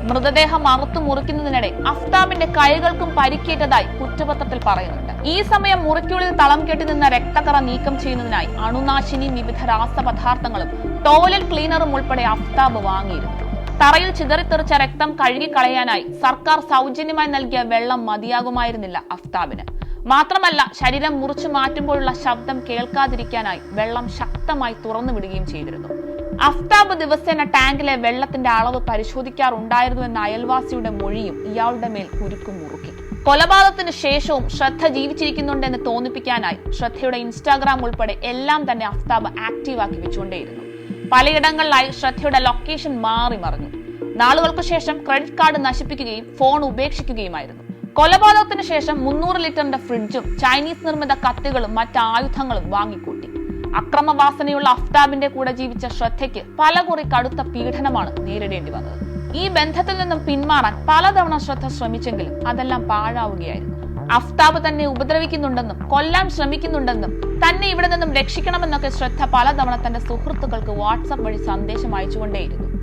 മൃതദേഹം അറുത്തു മുറിക്കുന്നതിനിടെ അഫ്താബിന്റെ കൈകൾക്കും പരിക്കേറ്റതായി കുറ്റപത്രത്തിൽ പറയുന്നുണ്ട്. ഈ സമയം മുറിക്കുള്ളിൽ തളം കെട്ടി നിന്ന രക്തക്കറ നീക്കം ചെയ്യുന്നതിനായി അണുനാശിനിയും വിവിധ രാസപദാർത്ഥങ്ങളും ടോയ്ലറ്റ് ക്ലീനറും ഉൾപ്പെടെ അഫ്താബ് വാങ്ങിയിരുന്നു. തറയിൽ ചിതറിത്തെറിച്ച രക്തം കഴുകിക്കളയാനായി സർക്കാർ സൗജന്യമായി നൽകിയ വെള്ളം മതിയാകുമായിരുന്നില്ല അഫ്താബിന്. മാത്രമല്ല, ശരീരം മുറിച്ചു മാറ്റുമ്പോഴുള്ള ശബ്ദം കേൾക്കാതിരിക്കാനായി വെള്ളം ശക്തമായി തുറന്നു വിടുകയും ചെയ്തിരുന്നു. അഫ്താബ് ദിവസേന ടാങ്കിലെ വെള്ളത്തിന്റെ അളവ് പരിശോധിക്കാറുണ്ടായിരുന്നുവെന്ന അയൽവാസിയുടെ മൊഴിയും ഇയാളുടെ മേൽ കുരുക്കും മുറുക്കി. കൊലപാതകത്തിന് ശേഷവും ശ്രദ്ധ ജീവിച്ചിരിക്കുന്നുണ്ടെന്ന് തോന്നിപ്പിക്കാനായി ശ്രദ്ധയുടെ ഇൻസ്റ്റാഗ്രാം ഉൾപ്പെടെ എല്ലാം തന്നെ അഫ്താബ് ആക്റ്റീവാക്കി വെച്ചുകൊണ്ടേയിരുന്നു. പലയിടങ്ങളിലായി ശ്രദ്ധയുടെ ലൊക്കേഷൻ മാറി മറിഞ്ഞു. നാളുകൾക്ക് ശേഷം ക്രെഡിറ്റ് കാർഡ് നശിപ്പിക്കുകയും ഫോൺ ഉപേക്ഷിക്കുകയുമായിരുന്നു. കൊലപാതകത്തിന് ശേഷം 300 ലിറ്ററിന്റെ ഫ്രിഡ്ജും ചൈനീസ് നിർമ്മിത കത്തികളും മറ്റ് ആയുധങ്ങളും വാങ്ങിക്കൂട്ടി. അക്രമവാസനയുള്ള അഫ്താബിന്റെ കൂടെ ജീവിച്ച ശ്രദ്ധയ്ക്ക് പലകുറി കടുത്ത പീഡനമാണ് നേരിടേണ്ടി വന്നത്. ഈ ബന്ധത്തിൽ നിന്നും പിന്മാറാൻ പലതവണ ശ്രദ്ധ ശ്രമിച്ചെങ്കിലും അതെല്ലാം പാഴാവുകയായിരുന്നു. അഫ്താബ് തന്നെ ഉപദ്രവിക്കുന്നുണ്ടെന്നും കൊല്ലാൻ ശ്രമിക്കുന്നുണ്ടെന്നും തന്നെ ഇവിടെ നിന്നും രക്ഷിക്കണമെന്നൊക്കെ ശ്രദ്ധ പലതവണ തന്റെ സുഹൃത്തുക്കൾക്ക് വാട്സാപ്പ് വഴി സന്ദേശം അയച്ചുകൊണ്ടേയിരുന്നു.